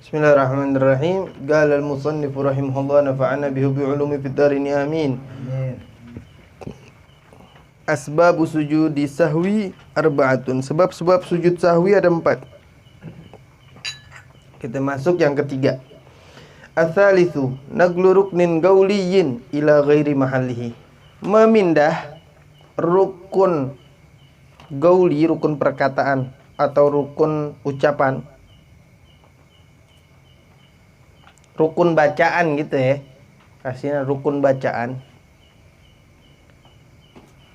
Bismillahirrahmanirrahim. Qala al-musannif rahimahullah nafa'ana bihi bi'ulumi fid darin amin. Asbabu sujudi sahwi arba'atun. Sebab-sebab sujud sahwi ada 4. Kita masuk yang ketiga. Ats-tsalitsu naglu ruknin gauliyyin ila ghairi mahallihi. Memindah rukun gauli, rukun perkataan atau rukun ucapan, rukun bacaan gitu ya, kasihnya rukun bacaan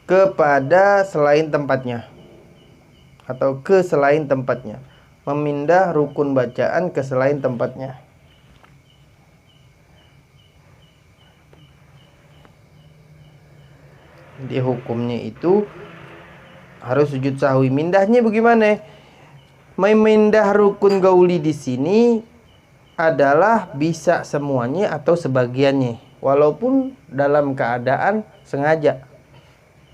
kepada selain tempatnya atau ke selain tempatnya. Memindah rukun bacaan ke selain tempatnya. Di hukumnya itu harus sujud sahwi. Mindahnya bagaimana? Memindah rukun gauli di sini adalah bisa semuanya atau sebagiannya, walaupun dalam keadaan sengaja.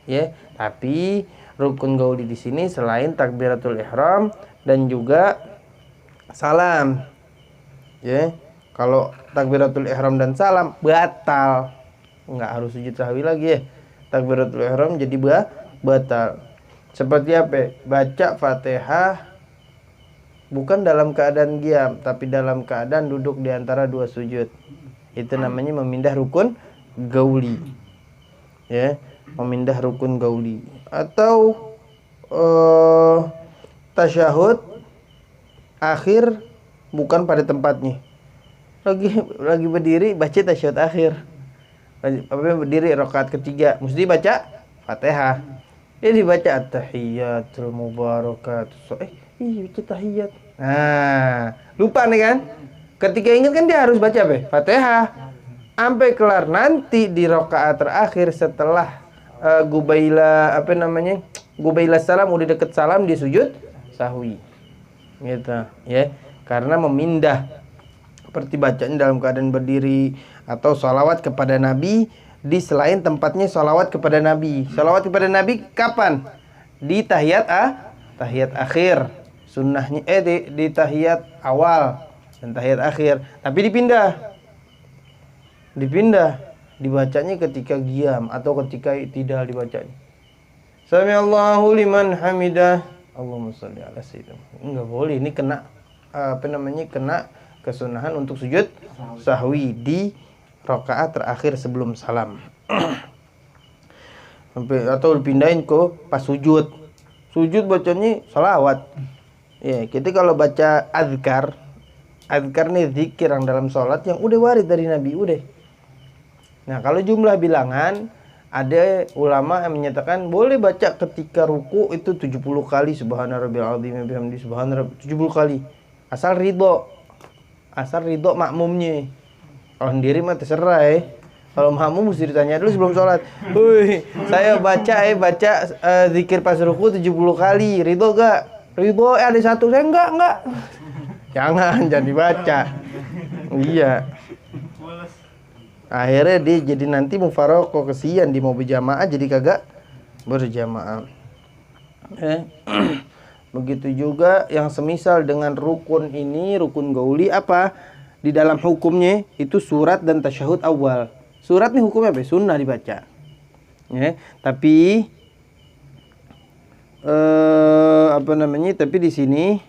Ya, tapi rukun gauli di sini selain takbiratul ihram dan juga salam. Ya, kalau takbiratul ihram dan salam batal, nggak harus sujud sahwi lagi ya. Takbiratul ihram jadi batal. Seperti apa? Baca Fatihah bukan dalam keadaan diam, tapi dalam keadaan duduk di antara dua sujud. Itu namanya memindah rukun gauli. Ya, memindah rukun gauli. Atau tasyahud akhir bukan pada tempatnya. Lagi berdiri baca tasyahud akhir. Berdiri rakaat ketiga, mesti baca Fatihah. Dia dibaca at-tahiyyatul mubarakatus. Baca tahiyat. Nah, lupa nih kan? Ketika ingat kan dia harus baca apa? Fatihah. Sampai kelar nanti di rakaat terakhir setelah gubaila salam, udah deket salam di sujud sahwi. Gitu, ya. Karena memindah seperti bacanya dalam keadaan berdiri atau sholawat kepada Nabi di selain tempatnya sholawat kepada Nabi. Sholawat kepada Nabi kapan? Di tahiyat akhir. Sunnahnya di tahiyat awal dan tahiyat akhir. Tapi dipindah dibacanya ketika qiyam atau ketika tidak dibacanya. Sami Allahu liman hamidah. Allahumma shalli ala sayyidina. Enggak boleh, ini kena kena kesunahan untuk sujud sahwi di rakaat terakhir sebelum salam. Atau dipindahin ke pas sujud. Sujud bacanya salawat. Ya, kita kalau baca azkar nih zikir yang dalam sholat yang udah warid dari Nabi, udah. Nah, kalau jumlah bilangan, ada ulama yang menyatakan boleh baca ketika ruku itu 70 kali subhana rabbil azim wa bihamdi subhana 70 kali. Asal ridho makmumnya. Kalau sendiri mah terserah ya. Kalau makmum mesti ditanya dulu sebelum sholat. Saya baca zikir pas ruku 70 kali. Ridho gak? Ridho ada satu. Saya enggak. Jangan dibaca. Iya. Akhirnya dia jadi nanti mufaroqah, kesian dia mau berjamaah jadi kagak berjamaah. Begitu juga yang semisal dengan rukun ini, rukun gauli apa? Di dalam hukumnya itu surat dan tasyahud awal. Surat nih hukumnya apa? Sunnah dibaca. Ya, tapi tapi di sini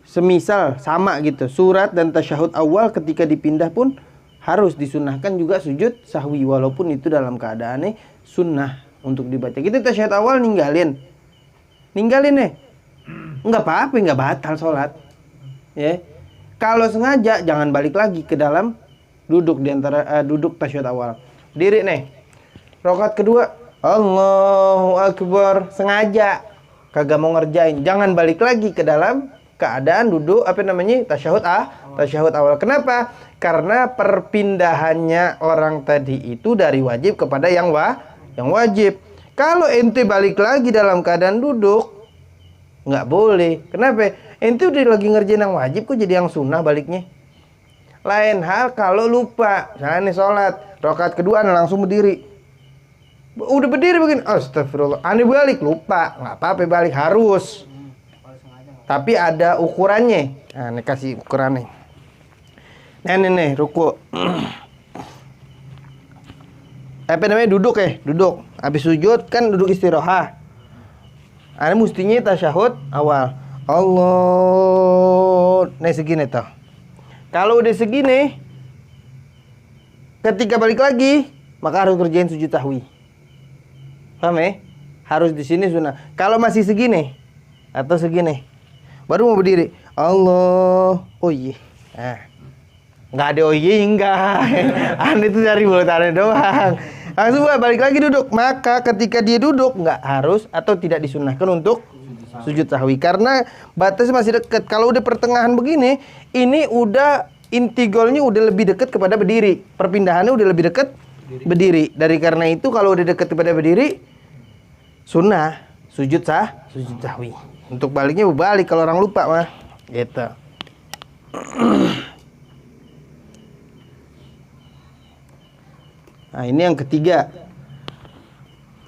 semisal sama gitu. Surat dan tasyahud awal ketika dipindah pun harus disunahkan juga sujud sahwi walaupun itu dalam keadaannya sunnah untuk dibaca. Kita tasyahud awal ninggalin nih. Enggak apa-apa, enggak batal sholat. Ya. Kalau sengaja jangan balik lagi ke dalam duduk di antara duduk tasyahud awal. Diri nih. Rakaat kedua, Allahu Akbar, sengaja kagak mau ngerjain. Jangan balik lagi ke dalam keadaan duduk tasyahud awal. Kenapa? Karena perpindahannya orang tadi itu dari wajib kepada yang wajib. Kalau ente balik lagi dalam keadaan duduk, nggak boleh. Kenapa? Ente udah lagi ngerjain yang wajib, kok jadi yang sunnah baliknya? Lain hal kalau lupa. Misalnya nih sholat, rakaat kedua langsung berdiri. Udah berdiri begini, astagfirullah. Aneh balik, lupa. Nggak apa-apa balik, harus. Tapi ada ukurannya. Nah, ini kasih ukurannya. Nah, ini ruku. Apa namanya? Duduk ya, duduk. Habis sujud kan duduk istirahat. Ada mestinya tasyahud awal. Allah. Nah, segini tuh. Kalau udah segini, ketika balik lagi, maka harus kerjain sujud sahwi. Paham ya? Harus di sini sunnah. Kalau masih segini atau segini, baru mau berdiri. Allah. Oh iya. Nah. Nggak ada oh iya enggak. Aneh itu dari mulut aneh doang. Langsung balik lagi duduk. Maka ketika dia duduk nggak harus atau tidak disunnahkan untuk sujud sahwi karena batasnya masih dekat. Kalau udah pertengahan begini, ini udah inti golnya udah lebih dekat kepada berdiri. Perpindahannya udah lebih dekat berdiri. Dari karena itu kalau udah dekat kepada berdiri, sunnah sujud sahwi. Untuk baliknya balik kalau orang lupa mah. Gitu. Nah, ini yang ketiga.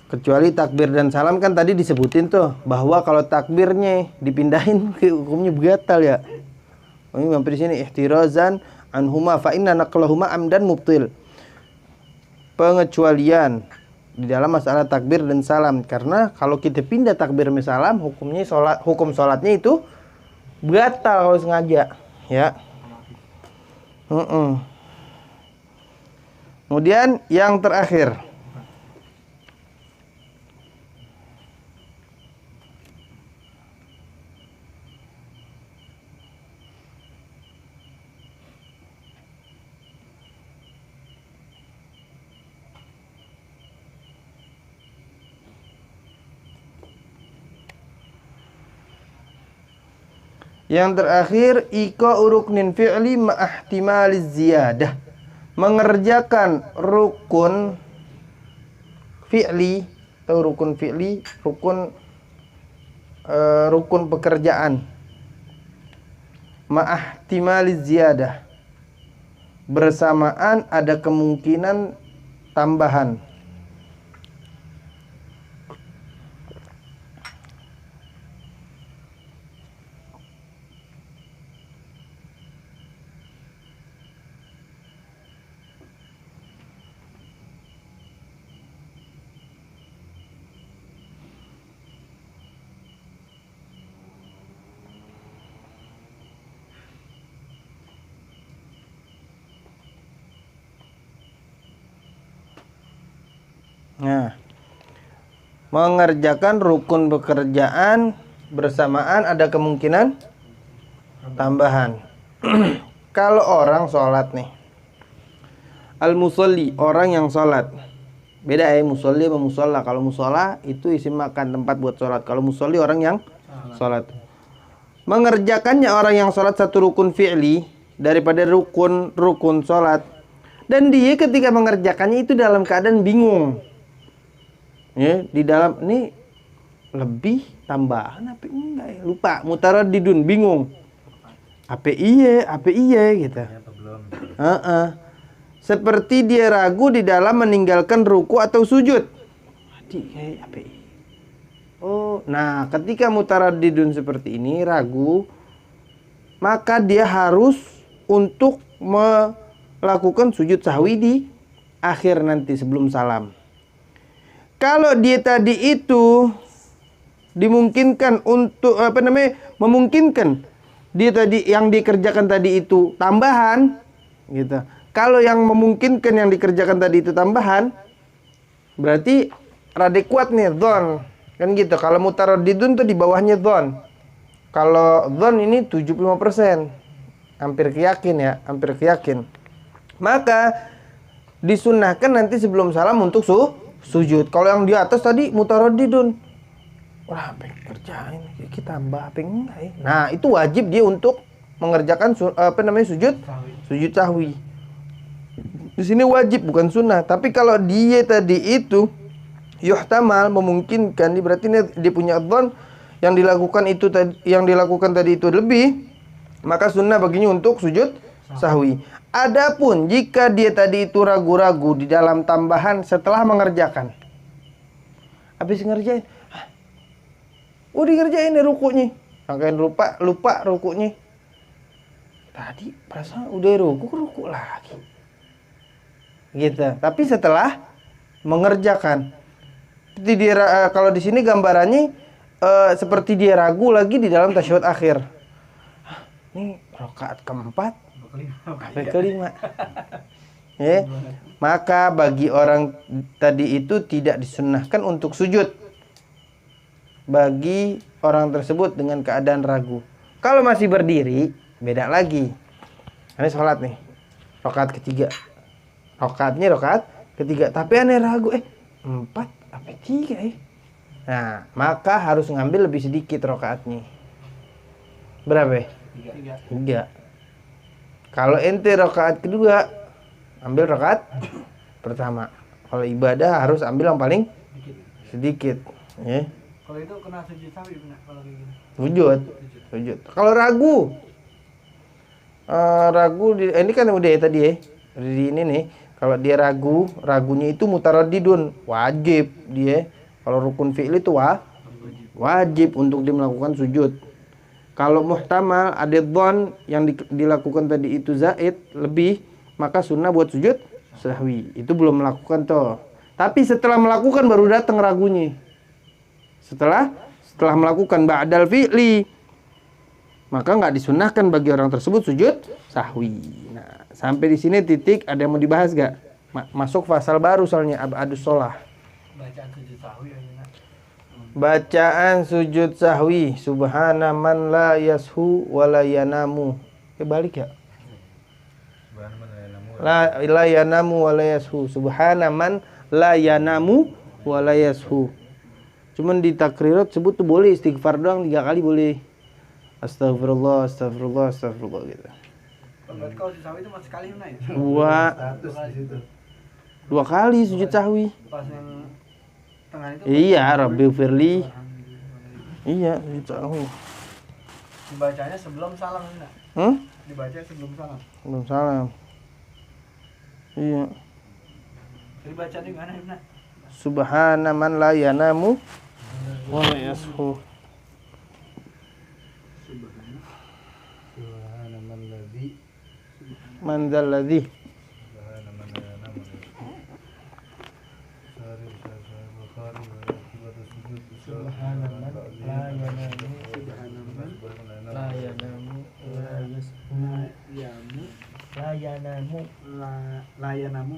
Kecuali takbir dan salam kan tadi disebutin tuh bahwa kalau takbirnya dipindahin hukumnya batal ya. Ini hampir di sini ihtirazan anhuma fa inna naqlahuma amdan mubtil. Pengecualian di dalam masalah takbir dan salam karena kalau kita pindah takbir dan salam hukum salatnya itu batal kalau sengaja ya. Kemudian yang terakhir, ika ruknin fi'li ma'ahtimaliz ziyadah. Mengerjakan rukun fi'li atau rukun pekerjaan ma'ahtimaliz ziyadah bersamaan ada kemungkinan tambahan. Nah, mengerjakan rukun pekerjaan bersamaan ada kemungkinan tambahan. Kalau orang sholat nih, al-musalli, orang yang sholat. Beda ya, musalli sama musola. Kalau musola itu isim makan, tempat buat sholat. Kalau musalli orang yang sholat. Mengerjakannya orang yang sholat satu rukun fi'li daripada rukun sholat. Dan dia ketika mengerjakannya itu dalam keadaan bingung. Ya, di dalam ini lebih tambahan apa enggak ya? Lupa, mutaraddidun, bingung. Apa iya gitu. Seperti dia ragu di dalam meninggalkan ruku atau sujud. Apa iya? Oh, nah ketika mutaraddidun seperti ini ragu, maka dia harus untuk melakukan sujud sahwi di akhir nanti sebelum salam. Kalau dia tadi itu dimungkinkan untuk memungkinkan dia tadi yang dikerjakan tadi itu tambahan gitu. Kalau yang memungkinkan yang dikerjakan tadi itu tambahan, berarti rada kuat nih dzon. Kan gitu. Kalau mutaraddidun tuh di bawahnya dzon. Kalau dzon ini 75%. Hampir keyakin. Maka disunnahkan nanti sebelum salam untuk sujud. Kalau yang di atas tadi mutaraddidun. Wah, apa yang kerjain? Kita tambah apa enggak ya? Nah, itu wajib dia untuk mengerjakan sujud sahwi. Di sini wajib bukan sunnah. Tapi kalau dia tadi itu yuhtamal memungkinkan, berarti dia punya dzan yang dilakukan tadi itu lebih, maka sunnah baginya untuk sujud sahwi. Adapun jika dia tadi itu ragu-ragu di dalam tambahan setelah mengerjakan, habis ngerjain, udah ngerjain deh rukunya, Rangkaian lupa rukunya. Tadi perasaan udah ruku lagi. Gitu. Tapi setelah mengerjakan. Seperti dia, kalau di sini gambarannya seperti dia ragu lagi di dalam tasyahud akhir. Ini rakaat keempat, sampai kelima. Ya. Maka bagi orang tadi itu tidak disunnahkan untuk sujud. Bagi orang tersebut dengan keadaan ragu. Kalau masih berdiri, beda lagi. Ini sholat nih, rakaat ketiga. Rakaatnya rakaat ketiga, tapi aneh ragu, 4 apa 3 ya? Nah, maka harus ngambil lebih sedikit rakaatnya. Berapa? 3. Kalau ente rakaat kedua, ambil rakaat pertama. Kalau ibadah harus ambil yang paling sedikit. Ya. Kalau itu kena sujud sahwi benar kalau kayak gini. Sujud. Kalau ragu ini kan udah ya tadi ya. Di ini nih, kalau dia ragunya itu mutaraddidun, wajib dia. Kalau rukun fi'il itu wajib untuk dia melakukan sujud. Kalau muhtamal ada dhon yang dilakukan tadi itu zaid lebih, maka sunnah buat sujud sahwi. Itu belum melakukan toh. Tapi setelah melakukan baru datang ragunya. Setelah melakukan ba'dal fi'li, maka nggak disunnahkan bagi orang tersebut sujud sahwi. Nah, sampai di sini titik ada yang mau dibahas gak? Masuk fasal baru soalnya abadus sholah. Bacaan sujud sahwi aja. Bacaan sujud sahwi, subhana man la yashu wa la yanamu. Balik ya. La yanamu wa la yashu. Subhana man la yanamu wa la yashu. Cuman di takrirat sebut tuh boleh istighfar doang 3 kali boleh. Astagfirullah gitu. Berarti kalau sujud sahwi itu masih sekali mana ya? 2 kali sujud sahwi. Pas yang tengah itu. Iya, Rabbi Firli. Iya, sujud sahwi. Dibacanya sebelum salam enggak? Dibaca sebelum salam. Sebelum salam. Iya. Jadi bacaan di mana, Ibnu? Subhana man la yanamu wa la yashu. Subhana man ladzi Man dzal ladzi subhana man la yanamu subhana man la yanamu la yashu la yanamu la yanamu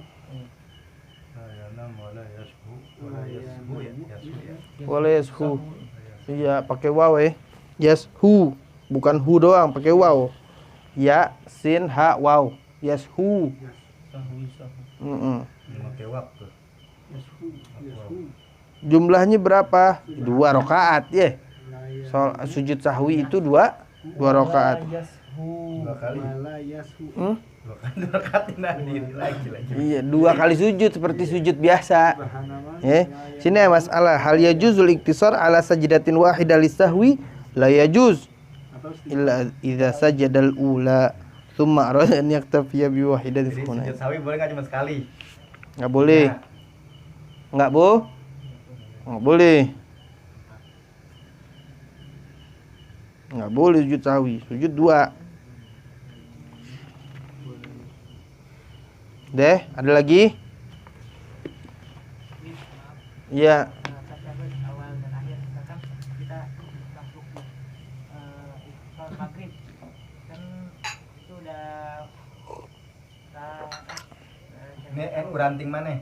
wa la yashu. Iya, pakai waw ya. Yashu, bukan hu doang, pakai waw. Ya, sin, ha, waw. Yashu. Pakai waktu. Jumlahnya berapa? 2 rakaat ya. Sujud sahwi itu 2 rakaat. 2 kali. Iya, 2 kali sujud seperti sujud biasa. Ya. Sini ya masalah hal yajuzul iktisar ala sajdatin wahidah lisahwi la yajuz illa idza sajadal ula thumma arada an yaktafiya bi wahidatin fa Sujud sahwi boleh enggak cuma sekali? Enggak boleh. Enggak, Bu? Enggak boleh. Enggak boleh sujud sahwi, sujud 2. Deh, ada lagi? Iya. Awal dan akhir misalkan kita masuk sholat maghrib kan itu udah Ini uranting mana?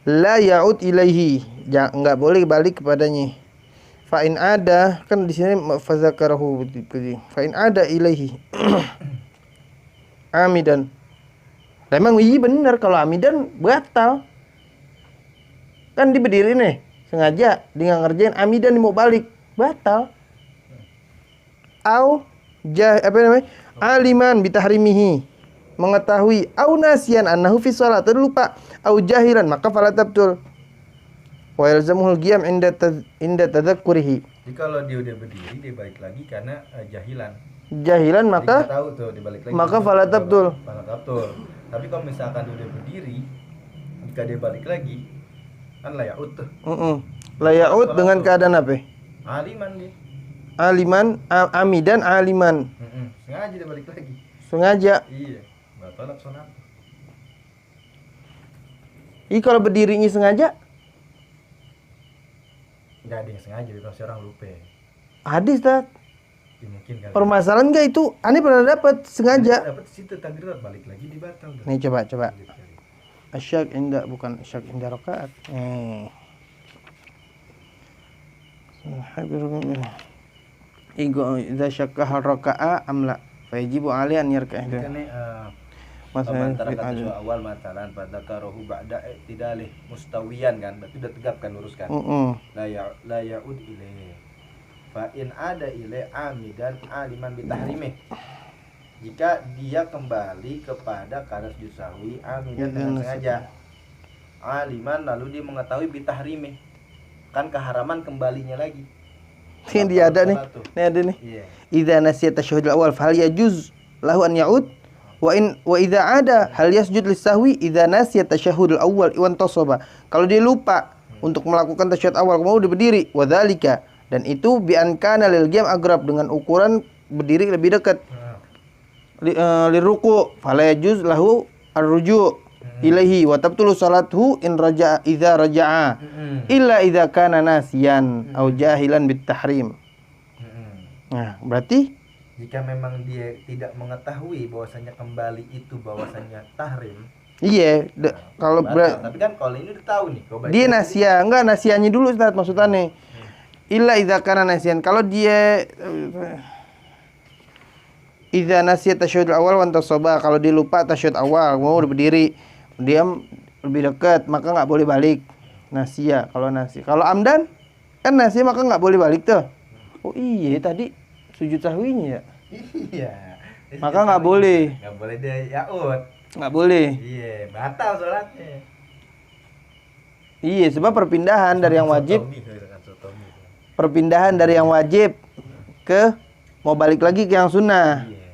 La ya'ud ilaihi. Enggak boleh balik kepadanya. Fa in ada, kan di sini fazakarahu. Fa in ada ilaihi. Amidan. Memang iya bener, kalau amidan batal. Kan dia berdiri nih, sengaja dia nggak ngerjain, amidan dia mau balik, batal. Au aliman bitahrimihi, mengetahui au nasian annahu fi shalat, lupa, au jahilan maka fala tabtul. Wa yalzamuhul qiyam inda tadzakkurihi. Jadi kalau dia udah berdiri dia balik lagi karena jahilan. Jahilan maka tahu tuh dibalik lagi. Maka fala tabtul. Fala tabtul. Tapi kalau misalkan dia udah berdiri, jika dia balik lagi kan layaut tuh. Layaut dengan keadaan apa? Aliman dia. amidan aliman. Sengaja dia balik lagi. Sengaja. Iya, batal sholat. Kalau berdirinya sengaja, Enggak ada yang sengaja, pasti orang lupa. hadis Tat. Ya, mungkin kali. Permasalahan enggak itu? Aneh pernah dapat sengaja. Dapat situ takbirat balik lagi dibatal. Nih coba. Asyak inda bukan asyak inda rakaat. Idza syakka hal raka'a amla fayajibu alaihi an yarka'ah. Kan nih Masalah antara kata awal matalan pada karohu ba'da i'tidalih mustawiyan kan, berarti udah tegap kan, lurus kan. La ya'ud ilaih. Fa in ada ilaih amidan aliman bitahrimih. Jika dia kembali kepada kada sujud sahwi amidan dengan sengaja. Aliman lalu dia mengetahui bitahrimih. Kan keharaman kembalinya lagi. Ini dia ada nih. Ini ada nih. Iya. Idza nasiya tasyahhudul awal fal yajuz lahu an ya'ud wa idza ada hal yasjud lisahwi idza nasiya tasyahhudul awal wa tasaba. Kalau dia lupa untuk melakukan tasyahud awal kemudian dia berdiri, wadzalika, dan itu bi an kana lil qiyam agrab, dengan ukuran berdiri lebih dekat. Liruku fala yajuz lahu ar-ruju' ilaihi wa tabtulu salatuhu in raja'a idza raja'a illa idza kana nasiyan au jahilan bit tahrim. Nah, berarti Jika memang dia tidak mengetahui bahwasanya kembali itu bahwasanya tahrim. iya, kalau tapi kan kalau ini udah tahu nih. Dia nasia, enggak nasianya dulu Ustaz maksudnya. Illa idza kana nasiyan. Kalau dia idza nasiya tasyahud awal wa tasaba, kalau dia lupa tasyahud awal, mau udah berdiri, diam lebih dekat, maka enggak boleh balik. Nasia, kalau nasi. Kalau amdan kan nasia maka enggak boleh balik tuh. Oh iya, tadi sujud sahwinya ya. Iya. Maka enggak boleh. Enggak boleh dia yaud. Enggak boleh. Iya, batal sholatnya. Iya, sebab perpindahan dari yang wajib. Perpindahan dari yang wajib ke mau balik lagi ke yang sunnah. Iya.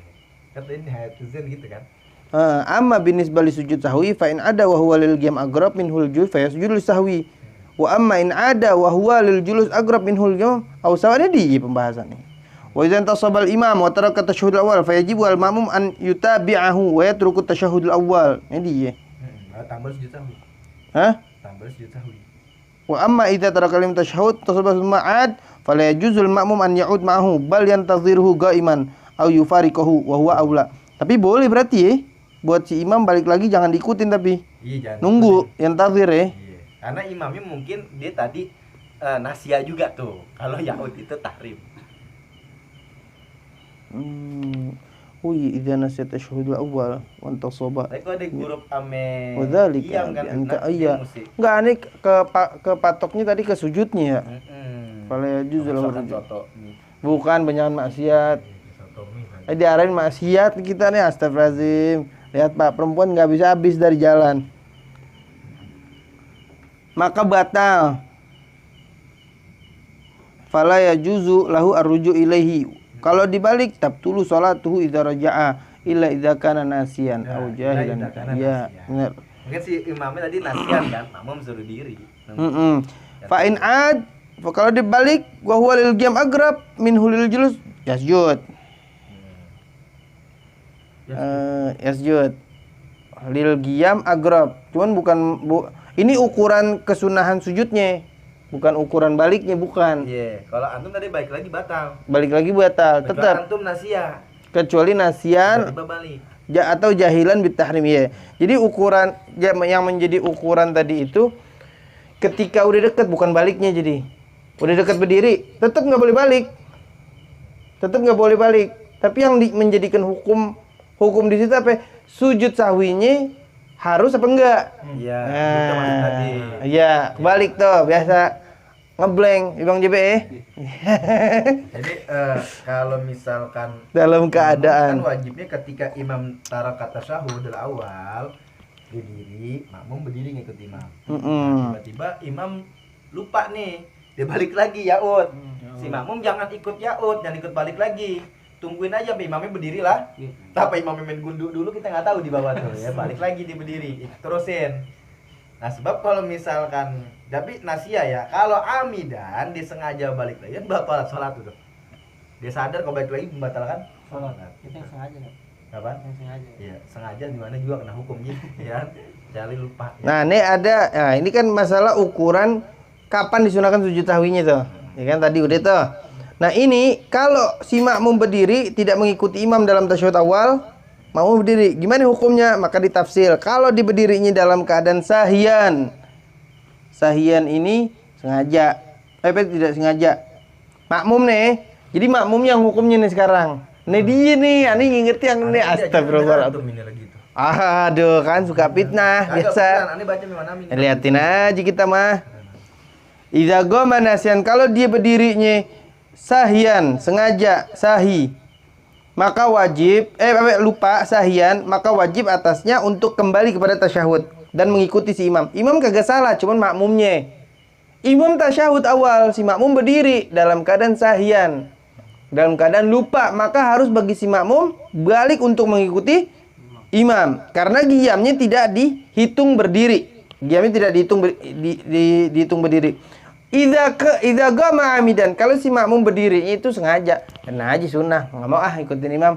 Kata ini hayatuzan gitu kan. Amma binisbali sujud sahwi fa in ada wa huwa lil qiyam agrab minhul julus fa yasjudu lisahwi. Wa amma in ada wa huwa lil julus agrab minhul qiyam aw sawane di pembahasan ini. Wa idza tasabal imam wa taraka tasyahhud awal fa yajibu al ma'mum an yutabi'ahu wa yatruku tasyahhud awal. Ini dia. Tambah sujud sahwi. Hah? Tambah sujud sahwi. Wa amma idza taraka lim tasyahhud tasabal ma'ad fala yajuzul ma'mum an ya'ud ma'ahu bal yantazirhu qa'iman aw yufariqahu wa huwa aula. Tapi boleh berarti ya, buat si imam balik lagi jangan diikutin tapi. Iya, jangan. Nunggu yang tazir ya. Iya. Karena imamnya mungkin dia tadi nasia juga tuh. Kalau yaud itu tahrim. Oh iya, idza nasiya tasyahhudul awwal wa tasaba. Tapi kalau ada huruf ame Wadzalika iyam kan, iya. Enggak, aneh ke patoknya tadi ke sujudnya ya. Fala yajuzul lahu. Bukan banyakan maksiat. Diarahin maksiat kita nih, astagfirullahaladzim. Lihat Pak, perempuan nggak bisa habis dari jalan. Maka batal. Fala yajuzu lahu arruju ilaihi. Kalau dibalik tabtulu salatuhu idza raja'a illa idza kana nasiyan au jahilan. Iya, benar. Mungkin si imamnya tadi nasian kan, makmum suruh diri. Fa in ad, kalau dibalik wa huwa lil qiyam agrab min hulil julus yasjud. Yasjud lil qiyam agrab. Cuman bukan ini ukuran kesunahan sujudnya, bukan ukuran baliknya, bukan. Iya, kalau antum tadi balik lagi batal. Balik lagi batal, tetap. Antum nasia. Kecuali nasian Tiba balik. atau jahilan bitahrim ya. Jadi ukuran yang menjadi ukuran tadi itu ketika udah deket, bukan baliknya. Jadi udah deket berdiri, tetap nggak boleh balik. Tetap nggak boleh balik. Tapi yang menjadikan hukum di situ apa? Sujud sahwinya harus apa enggak? Iya, itu maksud tadi. Iya, balik tuh biasa ngeblank Bang JB. Jadi kalau misalkan Dalam keadaan kan wajibnya ketika imam tarak kata syahudul awal berdiri, makmum berdiri ngikut imam. Tiba-tiba imam lupa nih, dia balik lagi yaud. Si makmum jangan ikut yaud, jangan ikut balik lagi. Tungguin aja sampai imamnya berdiri lah. Tapi imamnya main gundu dulu kita nggak tahu di bawah tuh ya. Balik lagi dia berdiri, terusin. Nah sebab kalau misalkan tapi nasia ya, kalau amidan disengaja balik lagi batal sholat tuh. Dia sadar kalau balik lagi membatalkan Sholat. sholat. Itu yang sengaja nggak? Apa? Yang sengaja. Iya, sengaja gimana juga kena hukum gitu, ya. Kecuali lupa. Ya. Nah, ini kan masalah ukuran kapan disunahkan sujud sahwinya tuh. Ya kan tadi udah tuh. Nah, ini kalau si makmum berdiri tidak mengikuti imam dalam tasyahud awal, makmum berdiri, gimana hukumnya? Maka ditafsir. Kalau di berdirinya dalam keadaan sahian. Sahian ini sengaja. Tidak sengaja. Makmum nih. Jadi makmum yang hukumnya nih sekarang. Nih dia nih, ani ngerti yang ini astagfirullahaladzim. Ini lagi tuh. Aduh, kan suka fitnah biasa. Aneh baca mana min. Liatin aja kita mah. Idza qama nasian, kalau dia berdirinya sahian, sengaja, sahi, maka wajib lupa sahian, maka wajib atasnya untuk kembali kepada tasyahud dan mengikuti si imam. Imam kagak salah, cuman makmumnya. Imam tasyahud awal, si makmum berdiri dalam keadaan sahian, dalam keadaan lupa, maka harus bagi si makmum balik untuk mengikuti imam, karena qiyamnya tidak dihitung berdiri. Qiyamnya tidak dihitung berdiri. Idza qama amidan, kalau si makmum berdiri itu sengaja, kena aja sunnah, nggak mau ikutin imam.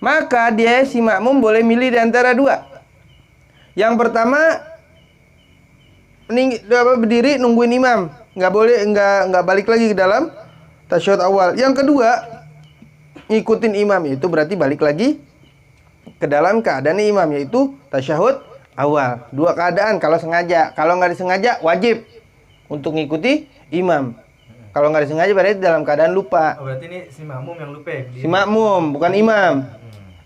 Maka dia si makmum boleh milih di antara dua. Yang pertama berdiri nungguin imam, nggak balik lagi ke dalam tasyahud awal. Yang kedua ngikutin imam, itu berarti balik lagi ke dalam keadaan imam, yaitu tasyahud awal. Dua keadaan kalau sengaja. Kalau nggak disengaja wajib untuk ngikuti imam. Kalau nggak disengaja berarti dalam keadaan lupa. Oh, berarti ini si makmum yang lupa. Si makmum bukan imam.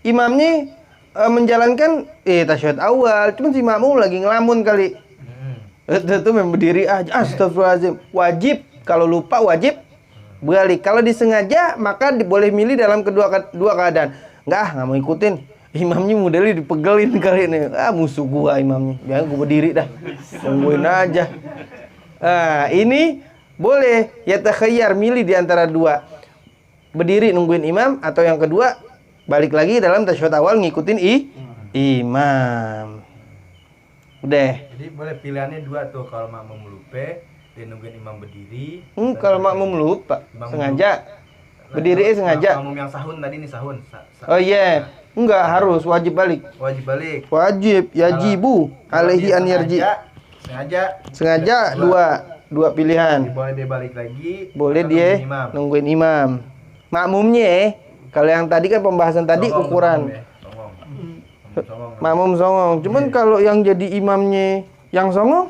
Imamnya menjalankan tasyahud awal, cuman si makmum lagi ngelamun kali. Itu memang berdiri aja. Astagfirullahaladzim. Wajib kalau lupa wajib balik. Kalau disengaja maka boleh milih dalam dua keadaan. Nggak mau ikutin. Imamnya modelnya dipegelin kali ini. Musuh gua imamnya. Biar gua berdiri dah. Tungguin aja. Ini boleh ya takhayyar, milih di antara dua. Berdiri nungguin imam, atau yang kedua balik lagi dalam tasyahud awal ngikutin imam. Udah. Jadi boleh pilihannya dua tuh, kalau makmum lupa dia nungguin imam berdiri. Kalau makmum lupa sengaja. Nah, berdiri sengaja. Makmum yang sahun tadi nih sahun. Oh iya. Enggak harus, wajib balik. Wajib balik. Wajib, yajibu alaihi an yarji. Sengaja dua pilihan. Boleh dia balik lagi. Boleh dia nungguin imam. Makmumnya kalau yang tadi kan pembahasan tadi songong, ukuran. Songong. Makmum songong. Cuman kalau yang jadi imamnya yang songong,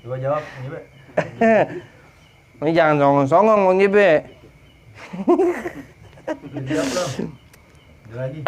coba jawab, Nyibe. ini jangan songong-songong, Bang Nyibe. Jawab dong. Lagi.